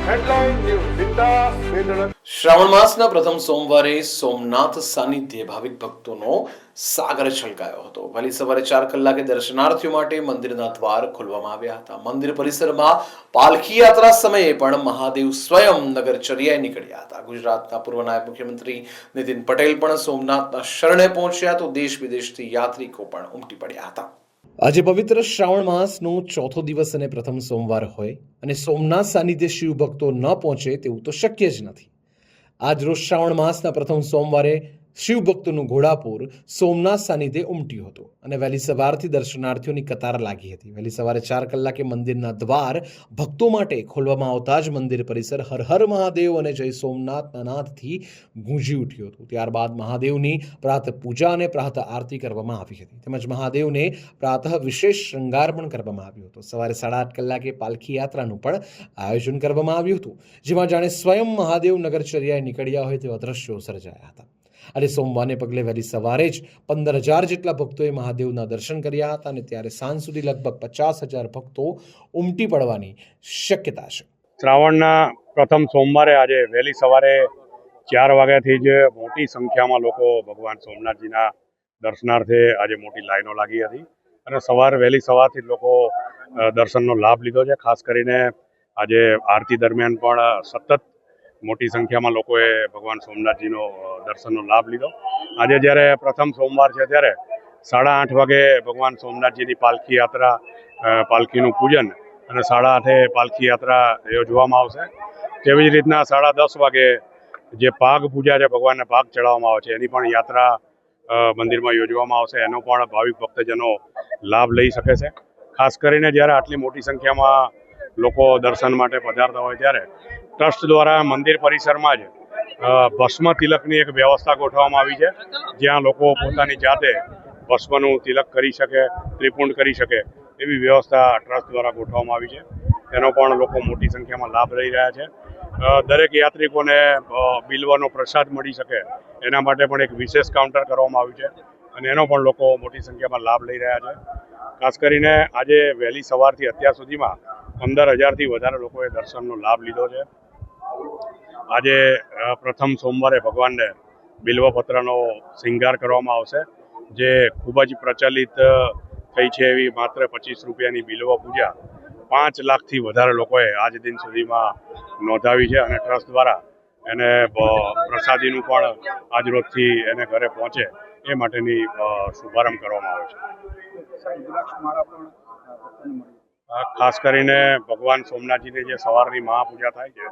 Headline news Vinda वेदना શ્રાવણ માસના પ્રથમ સોમવારે સોમનાથ સાનિધ્યે ભાવિક ભક્તોનો સાગર છલકાયો હતો. વહેલી સવારે 4 કલાકે દર્શનાર્થીઓ માટે મંદિરના દ્વાર ખોલવામાં આવ્યા હતા. મંદિર પરિસરમાં પાલખી યાત્રા સમયે પણ મહાદેવ સ્વયં નગરચર્યાએ નીકળ્યા હતા. ગુજરાતના પૂર્વ નાયબ મુખ્યમંત્રી નીતિન પટેલ પણ સોમનાથના શરણે પહોંચ્યા તો દેશ વિદેશથી યાત્રિકો પણ ઉમટી પડ્યા હતા. આજે પવિત્ર શ્રાવણ માસનો ચોથો દિવસ અને પ્રથમ સોમવાર હોય અને સોમનાથ સાનિધ્ય શિવ ભક્તો ન પહોંચે તેવું તો શક્ય જ નથી. આજ રોજ શ્રાવણ માસના પ્રથમ સોમવારે શિવ ભક્તોનું ઘોડાપુર સોમનાથ સાનિધ્યે ઉમટ્યું હતું અને વહેલી સવારથી દર્શનાર્થીઓની કતાર લાગી હતી. વહેલી સવારે 4 કલાકે મંદિરના દ્વાર ભક્તો માટે ખોલવામાં આવતા જ મંદિર પરિસર હર હર મહાદેવ અને જય સોમનાથના નાદથી ગૂંજી ઉઠ્યું હતું. ત્યારબાદ મહાદેવની પ્રાતઃ પૂજા અને પ્રાતઃ આરતી કરવામાં આવી હતી. તેમજ મહાદેવને પ્રાતઃ વિશેષ શૃંગાર પણ કરવામાં આવ્યો હતો. સવારે 8:30 કલાકે પાલખી યાત્રાનું પણ આયોજન કરવામાં આવ્યું હતું, જેમાં જાણે સ્વયં મહાદેવ નગરચર્યાએ નીકળ્યા હોય તેવા દ્રશ્યો સર્જાયા હતા. અને સોમવારને પગલે વહેલી સવારે જ 15,000 જેટલા ભક્તોએ મહાદેવના દર્શન કર્યા હતા અને ત્યારે સાંજ સુધી લગભગ 50,000 ભક્તો ઉમટી પડવાની શક્યતા છે. શ્રાવણના પ્રથમ સોમવારે આજે વહેલી સવારે 4 વાગ્યાથી જ મોટી સંખ્યામાં લોકો ભગવાન સોમનાથજીના દર્શનાર્થે આજે મોટી લાઈનો લાગી હતી અને વહેલી સવારથી જ લોકો દર્શનનો લાભ લીધો છે. ખાસ કરીને આજે આરતી દરમિયાન પણ સતત મોટી સંખ્યામાં લોકોએ ભગવાન સોમનાથજીનો દર્શનનો લાભ લીધો. આજે જ્યારે પ્રથમ સોમવાર છે ત્યારે 8:30 વાગે ભગવાન સોમનાથજીની પાલખી યાત્રા, પાલખીનું પૂજન અને 8:30 પાલખી યાત્રા યોજવામાં આવશે. તેવી જ રીતના 10:30 વાગે જે પાગ પૂજા છે, ભગવાનને પાગ ચડાવવામાં આવે છે, એની પણ યાત્રા મંદિરમાં યોજવામાં આવશે. એનો પણ ભાવિક ભક્તજનો લાભ લઈ શકે છે. ખાસ કરીને જ્યારે આટલી મોટી સંખ્યામાં લોકો દર્શન માટે પધારતા હોય ત્યારે ટ્રસ્ટ દ્વારા મંદિર પરિસરમાં જ ભસ્મ તિલકની એક વ્યવસ્થા ગોઠવવામાં આવી છે, જ્યાં લોકો પોતાની જાતે ભસ્મનું તિલક કરી શકે, ત્રિપુંડ કરી શકે એવી વ્યવસ્થા ટ્રસ્ટ દ્વારા ગોઠવવામાં આવી છે. તેનો પણ લોકો મોટી સંખ્યામાં લાભ લઈ રહ્યા છે. દરેક યાત્રિકોને બિલ્વનો પ્રસાદ મળી શકે એના માટે પણ એક વિશેષ કાઉન્ટર કરવામાં આવ્યું છે અને એનો પણ લોકો મોટી સંખ્યામાં લાભ લઈ રહ્યા છે. ખાસ કરીને આજે વહેલી સવારથી અત્યાર સુધીમાં 15,000થી વધારે લોકોએ દર્શનનો લાભ લીધો છે. આજે પ્રથમ સોમવારે ભગવાનને બિલ્વપત્રનો શૃંગાર કરવામાં આવશે, જે ખૂબ જ પ્રચલિત થઈ છે એવી માત્ર 25 રૂપિયાની બિલ્વ પૂજા 5 લાખથી વધારે લોકોએ આજ દિન સુધીમાં નોંધાવી છે અને ટ્રસ્ટ દ્વારા એને પ્રસાદીનું પણ આજ રોજથી એને ઘરે પહોંચે એ માટેની શુભારંભ કરવામાં આવે છે. ખાસ કરીને ભગવાન સોમનાથજીની જે સવારની મહાપૂજા થાય છે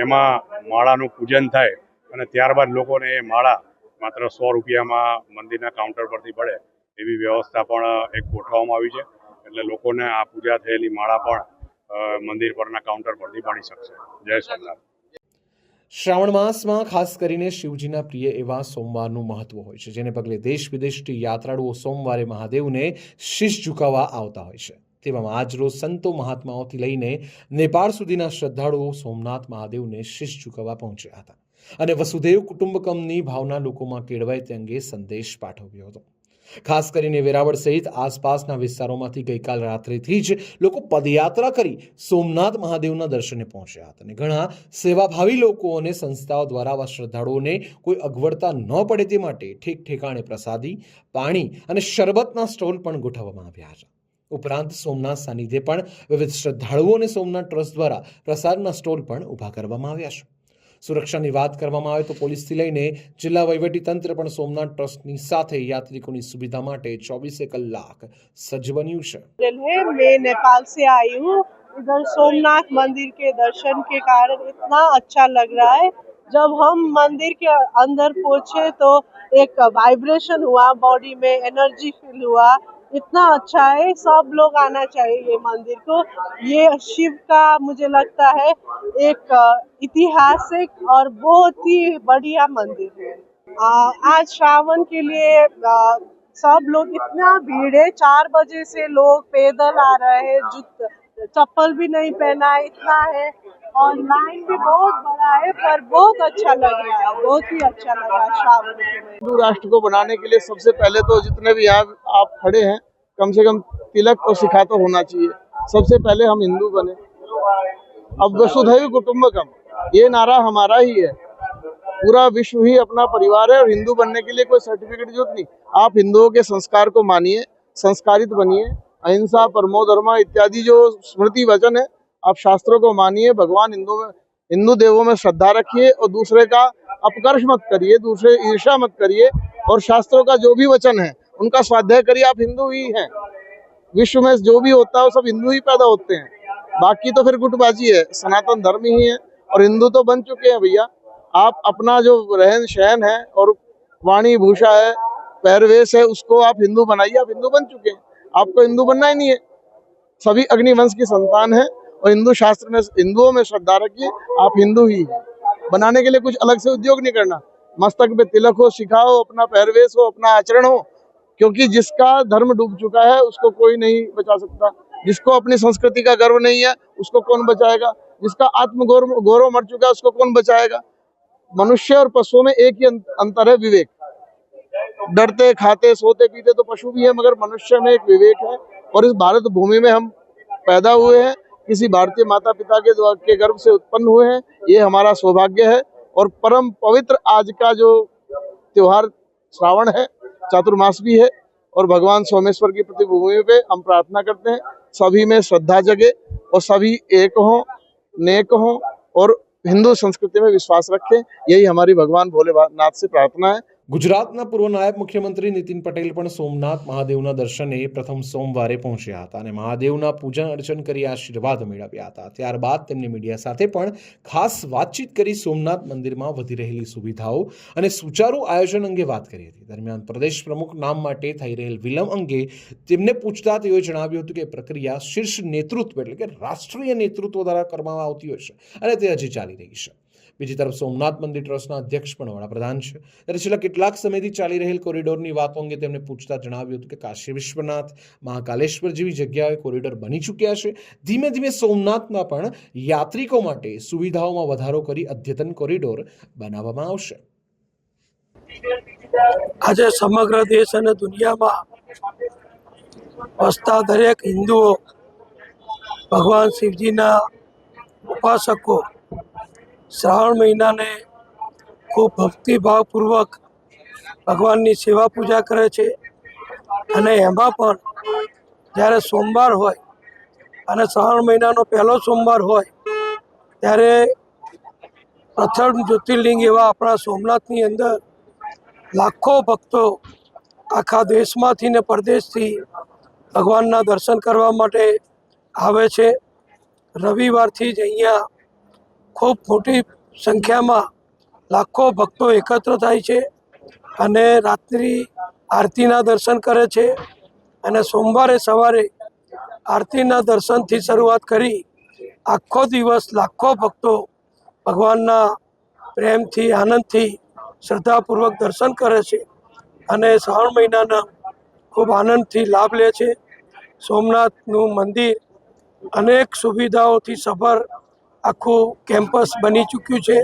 એમાં માળાનું પૂજન થાય અને ત્યારબાદ લોકોને એ માળા માત્ર 100 રૂપિયામાં મંદિરના કાઉન્ટર પરથી પડે એવી વ્યવસ્થા પણ એક ગોઠવવામાં આવી છે. એટલે લોકોને આ પૂજા થયેલી માળા પણ મંદિર પરના કાઉન્ટર પરથી મળી શકશે. જય સોમનાથ. શ્રાવણ માસમાં ખાસ કરીને શિવજીના પ્રિય એવા સોમવારનું મહત્વ હોય છે, જેને પગલે દેશ વિદેશથી યાત્રાળુઓ સોમવારે મહાદેવને શીશ ઝુકાવવા આવતા હોય છે. તેવામાં આજરોજ સંતો મહાત્માઓથી લઈને નેપાળ સુધીના શ્રદ્ધાળુઓ સોમનાથ મહાદેવને શીશ ઝુકાવવા પહોંચ્યા હતા અને વસુદેવ કુટુંબકમની ભાવના લોકોમાં કેળવાય તે અંગે સંદેશ પાઠવ્યો હતો. ખાસ કરીને વેરાવળ સહિત આસપાસના વિસ્તારોમાંથી ગઈકાલ રાત્રિથી જ લોકો પદયાત્રા કરી સોમનાથ મહાદેવના દર્શને પહોંચ્યા હતા અને ઘણા સેવાભાવી લોકો અને સંસ્થાઓ દ્વારા આવા શ્રદ્ધાળુઓને કોઈ અગવડતા ન પડે તે માટે ઠેક ઠેકાણે પ્રસાદી, પાણી અને શરબતના સ્ટોલ પણ ગોઠવવામાં આવ્યા છે. ઉપરાંત સોમનાથ સાનિધ્યે પણ વિવિધ શ્રદ્ધાળુઓ અને સોમનાથ ટ્રસ્ટ દ્વારા પ્રસાદના સ્ટોલ પણ ઊભા કરવામાં આવ્યા છે. સુરક્ષાની વાત કરવામાં આવે તો પોલીસથી લઈને જિલ્લા વહીવટીતંત્ર પણ સોમનાથ ટ્રસ્ટની સાથે યાત્રિકોની સુવિધા માટે 24 કલાક સજ્જ બન્યું છે. मैं नेपाल से आई हूँ. इधर सोमनाथ मंदिर के दर्शन के कारण इतना अच्छा लग रहा है. जब हम मंदिर के अंदर पहुंचे तो एक वाइब्रेशन हुआ, बॉडी में एनर्जी फील हुआ. इतना अच्छा है, सब लोग आना चाहिए ये मंदिर को. ये शिव का मुझे लगता है एक ऐतिहासिक और बहुत ही बढ़िया मंदिर है. आज श्रावण के लिए सब लोग इतना भीड़ है. 4 बजे से लोग पैदल आ रहे हैं, चप्पल भी नहीं पहना है, इतना है. और लाइन भी बहुत बड़ा है, पर बहुत अच्छा लग रहा है, बहुत ही अच्छा लगा श्रावण के महीने. हिंदू राष्ट्र को बनाने के लिए सबसे पहले तो जितने भी यहाँ आप खड़े हैं, कम से कम तिलक और शिखा तो होना चाहिए. सबसे पहले हम हिंदू बने. अब वसुधैव कुटुंबकम ये नारा हमारा ही है। पूरा विश्व ही अपना परिवार है और हिंदू बनने के लिए कोई सर्टिफिकेट की जरूरत नहीं। आप हिंदुओं के संस्कार को मानिए, संस्कारित बनिए, अहिंसा परमो धर्म इत्यादि जो स्मृति वचन है आप शास्त्रों को मानिए, भगवान हिंदू देवों में श्रद्धा रखिए और दूसरे का अपकर्ष मत करिए, दूसरे ईर्ष्या मत करिए और शास्त्रों का जो भी वचन है उनका स्वाध्याय करिए। आप हिंदू ही हैं। विश्व में जो भी होता है वो सब हिंदू ही पैदा होते हैं, बाकी तो फिर गुटबाजी है। सनातन धर्म ही है और हिंदू तो बन चुके हैं भैया। आप अपना जो रहन सहन है और वाणी भूषा है, पहरवेश है, उसको आप हिंदू बनाइए। आप हिंदू बन चुके हैं, आपको हिंदू बनना ही नहीं है। सभी अग्निवंश की संतान है और हिंदू शास्त्र में हिंदुओं में श्रद्धा रखिए। आप हिंदू ही हैं। बनाने के लिए कुछ अलग से उद्योग नहीं करना। मस्तक पे तिलक हो, शिखा हो, अपना पहरवेश हो, अपना आचरण हो, क्योंकि जिसका धर्म डूब चुका है उसको कोई नहीं बचा सकता। जिसको अपनी संस्कृति का गर्व नहीं है उसको कौन बचाएगा? जिसका आत्म गौरव मर चुका है उसको कौन बचाएगा? मनुष्य और पशुओं में एक ही अंतर है, विवेक। डरते खाते सोते पीते तो पशु भी है, मगर मनुष्य में एक विवेक है। और इस भारत भूमि में हम पैदा हुए हैं, किसी भारतीय माता पिता के गर्भ से उत्पन्न हुए हैं। ये हमारा सौभाग्य है। और परम पवित्र आज का जो त्योहार श्रावण है, चातुर्मास भी है और भगवान सोमेश्वर की प्रतिभूमि पे हम प्रार्थना करते हैं सभी में श्रद्धा जगे और सभी एक हों, नेक हों और हिंदू संस्कृति में विश्वास रखें। यही हमारी भगवान भोलेनाथ से प्रार्थना है। ગુજરાતના પૂર્વ નાયબ મુખ્યમંત્રી નીતિન પટેલ પણ સોમનાથ મહાદેવના દર્શને પ્રથમ સોમવારે પહોંચ્યા હતા અને મહાદેવના પૂજન અર્ચન કરી આશીર્વાદ મેળવ્યા હતા। ત્યારબાદ તેમણે મીડિયા સાથે પણ ખાસ વાતચીત કરી સોમનાથ મંદિરમાં વધી રહેલી સુવિધાઓ અને સુચારુ આયોજન અંગે વાત કરી હતી। દરમિયાન પ્રદેશ પ્રમુખ નામ માટે થઈ રહેલ વિલંબ અંગે તેમને પૂછતા તેઓએ જણાવ્યું હતું કે પ્રક્રિયા શીર્ષ નેતૃત્વ એટલે કે રાષ્ટ્રીય નેતૃત્વ દ્વારા કરવામાં આવતી હોય છે અને તે હજી ચાલી રહી છે। બીજી તરફ સોમનાથ મંદિર ટ્રસ્ટના અધ્યક્ષ પણ વડાપ્રધાન છે, ત્યારે છેલ્લા કેટલાક સમયથી ચાલી રહેલ કોરિડોરની વાતો અંગે તેમને પૂછતા જણાવ્યું હતું કે કાશી વિશ્વનાથ, મહાકાલેશ્વર જેવી જગ્યાએ કોરિડોર બની ચૂક્યા છે। ધીમે ધીમે સોમનાથમાં પણ યાત્રિકો માટે સુવિધાઓમાં વધારો કરી અદ્યતન કોરિડોર બનાવવામાં આવશે। આજે સમગ્ર દેશ અને દુનિયામાં વસતા દરેક હિન્દુઓ ભગવાન શિવજીના ઉપાસકો શ્રાવણ મહિનાને ખૂબ ભક્તિભાવપૂર્વક ભગવાનની સેવા પૂજા કરે છે અને એમાં પણ જ્યારે સોમવાર હોય અને શ્રાવણ મહિનાનો પહેલો સોમવાર હોય ત્યારે પ્રથમ જ્યોતિર્લિંગ એવા આપણા સોમનાથની અંદર લાખો ભક્તો આખા દેશમાંથી ને પરદેશથી ભગવાનના દર્શન કરવા માટે આવે છે। રવિવારથી જ અહીંયા ખૂબ મોટી સંખ્યામાં લાખો ભક્તો એકત્ર થાય છે અને રાત્રિ આરતીના દર્શન કરે છે અને સોમવારે સવારે આરતીના દર્શનથી શરૂઆત કરી આખો દિવસ લાખો ભક્તો ભગવાનના પ્રેમથી આનંદથી શ્રદ્ધાપૂર્વક દર્શન કરે છે અને શ્રાવણ મહિનાના ખૂબ આનંદથી લાભ લે છે। સોમનાથનું મંદિર અનેક સુવિધાઓથી સભર આખું કેમ્પસ બની ચૂક્યું છે।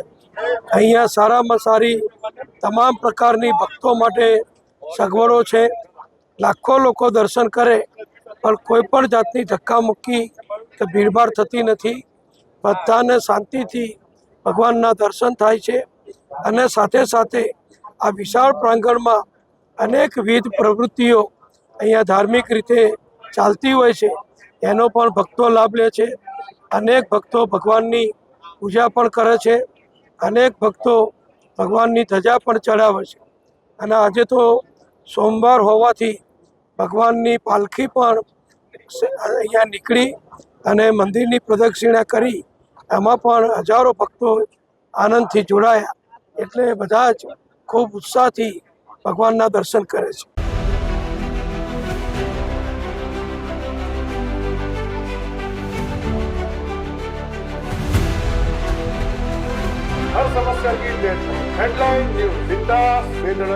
અહીંયા સારામાં સારી તમામ પ્રકારની ભક્તો માટે સગવડો છે। લાખો લોકો દર્શન કરે પણ કોઈ પણ જાતની ધક્કામુક્કી કે ભીડભાડ થતી નથી। બધાને શાંતિથી ભગવાનના દર્શન થાય છે અને સાથે સાથે આ વિશાળ પ્રાંગણમાં અનેકવિધ પ્રવૃત્તિઓ અહીંયા ધાર્મિક રીતે ચાલતી હોય છે, એનો પણ ભક્તો લાભ લે છે। અનેક ભક્તો ભગવાનની પૂજા પણ કરે છે, અનેક ભક્તો ભગવાનની ધજા પણ ચડાવે છે અને આજે તો સોમવાર હોવાથી ભગવાનની પાલખી પણ અહીંયા નીકળી અને મંદિરની પ્રદક્ષિણા કરી એમાં પણ હજારો ભક્તો આનંદથી જોડાયા। એટલે બધા જ ખૂબ ઉત્સાહથી ભગવાનના દર્શન કરે છે। हर समस्या की हेडलाइन न्यूज बिंदास बेधड़क